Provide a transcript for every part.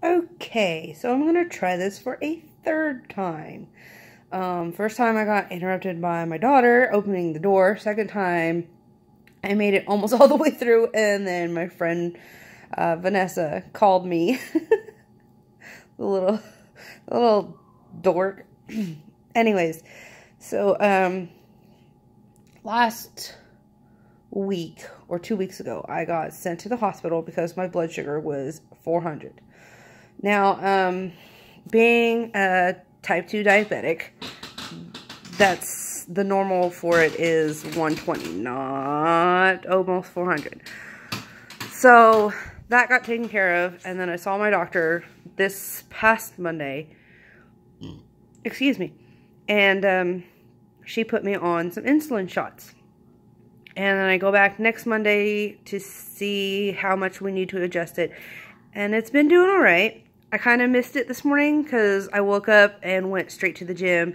Okay, so I'm going to try this for a third time. First time I got interrupted by my daughter opening the door. Second time I made it almost all the way through, and then my friend Vanessa called me. the little dork. Anyways, so last week or 2 weeks ago I got sent to the hospital because my blood sugar was 400. Now, being a type 2 diabetic, that's the normal for it is 120, not almost 400. So that got taken care of, and then I saw my doctor this past Monday. Excuse me. And she put me on some insulin shots. And then I go back next Monday to see how much we need to adjust it. And it's been doing all right. I kind of missed it this morning because I woke up and went straight to the gym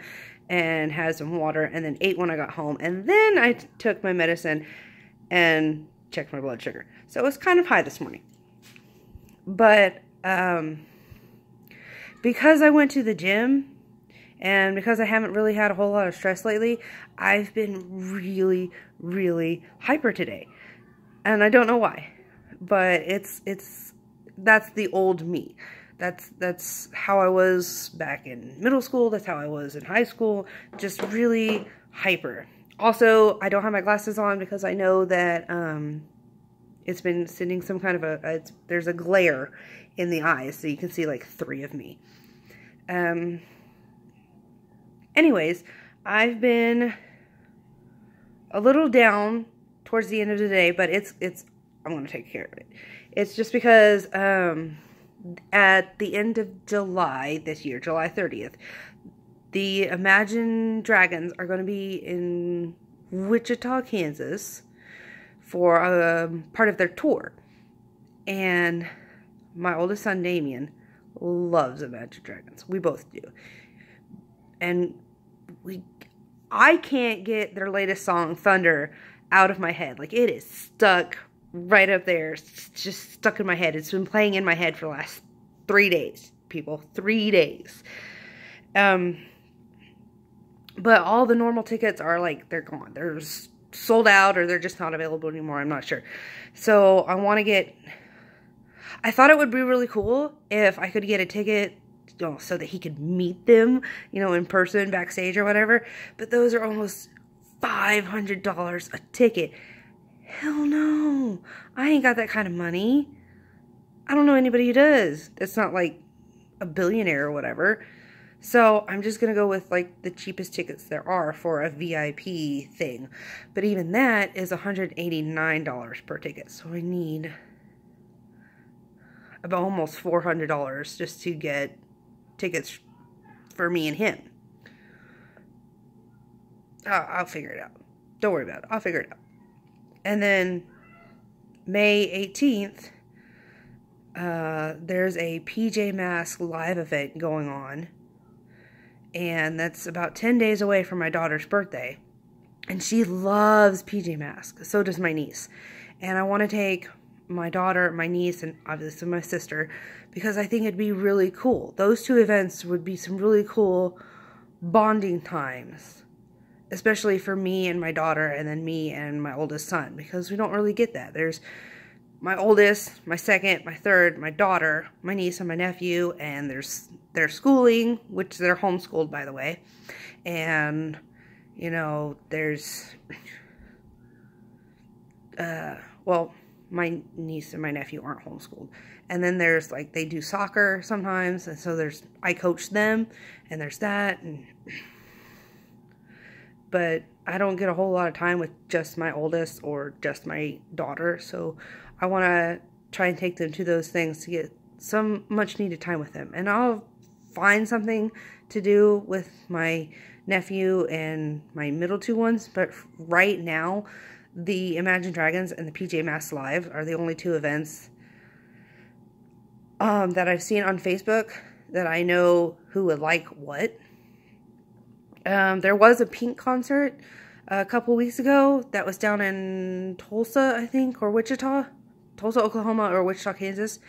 and had some water and then ate when I got home. And then I took my medicine and checked my blood sugar. So it was kind of high this morning. But because I went to the gym and because I haven't really had a whole lot of stress lately, I've been really, really hyper today. And I don't know why. But that's the old me. That's how I was back in middle school. That's how I was in high school. Just really hyper. Also, I don't have my glasses on because I know that it's been sending some kind of there's a glare in the eyes, so you can see like 3 of me. Anyways, I've been a little down towards the end of the day, but I'm going to take care of it. It's just because at the end of July this year, July 30th, the Imagine Dragons are going to be in Wichita, Kansas for part of their tour. And my oldest son, Damien, loves Imagine Dragons. We both do. And I can't get their latest song, Thunder, out of my head. Like, it is stuck right up there. It's just stuck in my head. It's been playing in my head for the last 3 days, people. 3 days. But all the normal tickets are like, they're gone. They're sold out or they're just not available anymore. I'm not sure. So I want to get, I thought it would be really cool if I could get a ticket, you know, so that he could meet them, you know, in person, backstage or whatever. But those are almost $500 a ticket. Hell no. I ain't got that kind of money. I don't know anybody who does. It's not like a billionaire or whatever. So I'm just going to go with like the cheapest tickets there are for a VIP thing. But even that is $189 per ticket. So I need about almost $400 just to get tickets for me and him. I'll figure it out. Don't worry about it. I'll figure it out. And then May 18th, there's a PJ Masks live event going on. And that's about 10 days away from my daughter's birthday. And she loves PJ Masks. So does my niece. And I want to take my daughter, my niece, and obviously my sister, because I think it'd be really cool. Those 2 events would be some really cool bonding times. Especially for me and my daughter, and then me and my oldest son, because we don't really get that. There's my oldest, my second, my third, my daughter, my niece, and my nephew, and there's their schooling, which they're homeschooled, by the way. And, you know, there's, well, my niece and my nephew aren't homeschooled. And then there's, like, they do soccer sometimes, and so I coach them, and there's that, and but I don't get a whole lot of time with just my oldest or just my daughter. So I want to try and take them to those things to get some much needed time with them. And I'll find something to do with my nephew and my middle 2 ones. But right now, the Imagine Dragons and the PJ Masks Live are the only 2 events that I've seen on Facebook that I know who would like what. There was a Pink concert a couple weeks ago that was down in Tulsa, I think, or Wichita. Tulsa, Oklahoma, or Wichita, Kansas.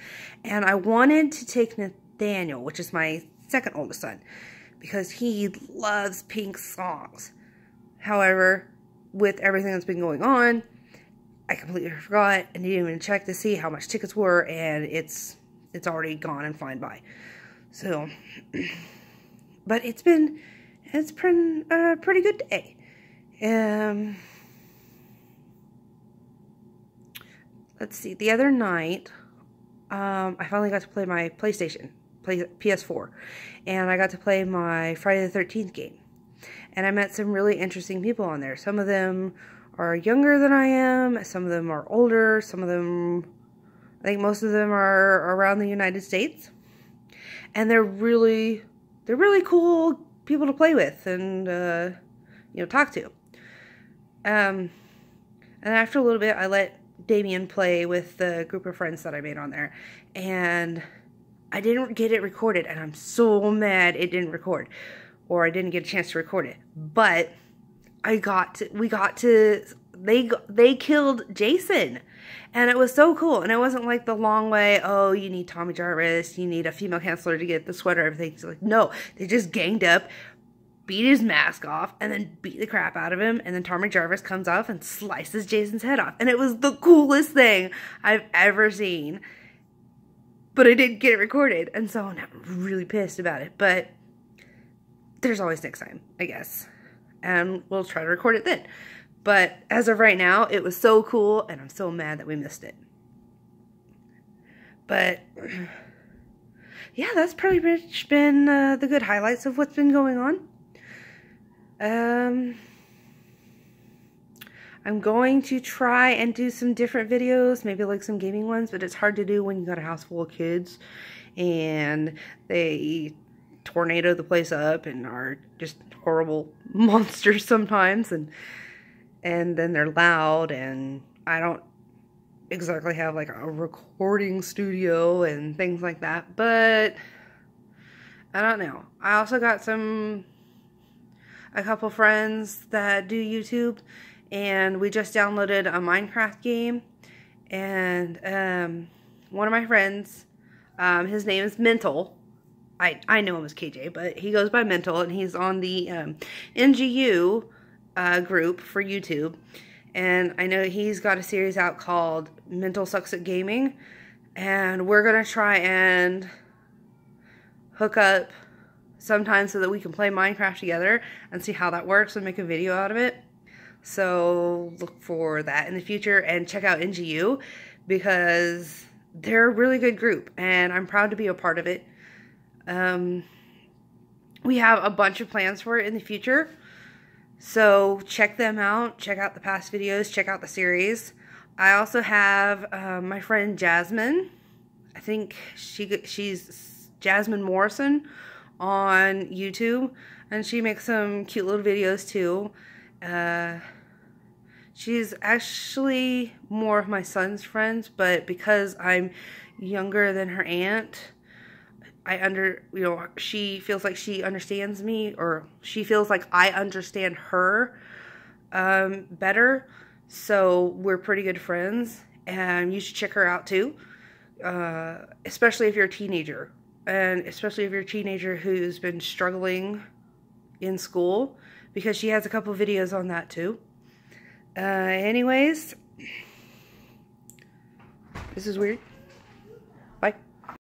And I wanted to take Nathaniel, which is my second oldest son, because he loves Pink songs. However, with everything that's been going on, I completely forgot and didn't even check to see how much tickets were, and it's already gone and flying by. So, but it's been a pretty good day. Let's see. The other night, I finally got to play my PlayStation, PS4, and I got to play my Friday the 13th game. And I met some really interesting people on there. Some of them are younger than I am. Some of them are older. Some of them, I think most of them are around the United States. And they're really cool people to play with and, talk to. And after a little bit, I let Damien play with the group of friends that I made on there. And I didn't get it recorded. And I'm so mad it didn't record. Or I didn't get a chance to record it. But they killed Jason. And it was so cool. And it wasn't like the long way, oh, you need Tommy Jarvis, you need a female counselor to get the sweater, everything. It's like, no, they just ganged up, beat his mask off, and then beat the crap out of him. And then Tommy Jarvis comes off and slices Jason's head off. And it was the coolest thing I've ever seen. But I didn't get it recorded. And so I'm really pissed about it. But there's always next time, I guess. And we'll try to record it then. But as of right now, it was so cool, and I'm so mad that we missed it. But, yeah, that's pretty much been the good highlights of what's been going on. I'm going to try and do some different videos, maybe like some gaming ones, but it's hard to do when you got a house full of kids, and they tornado the place up and are just horrible monsters sometimes, and then they're loud, and I don't exactly have like a recording studio and things like that, but I don't know. I also got a couple friends that do YouTube, and we just downloaded a Minecraft game, and one of my friends, his name is Mental. I know him as KJ, but he goes by Mental, and he's on the NGU group for YouTube. And I know he's got a series out called Mental Sucks at Gaming, and we're going to try and hook up sometime so that we can play Minecraft together and see how that works and make a video out of it. So look for that in the future, and check out NGU because they're a really good group, and I'm proud to be a part of it. We have a bunch of plans for it in the future, so check them out. Check out the past videos, check out the series. I also have my friend Jasmine. I think she's Jasmine Morrison on YouTube, and she makes some cute little videos too. She's actually more of my son's friends, but because I'm younger than her aunt, she feels like she understands me, or she feels like I understand her better. So we're pretty good friends, and you should check her out too. Especially if you're a teenager, and especially if you're a teenager who's been struggling in school, because she has a couple videos on that too. Anyways, this is weird.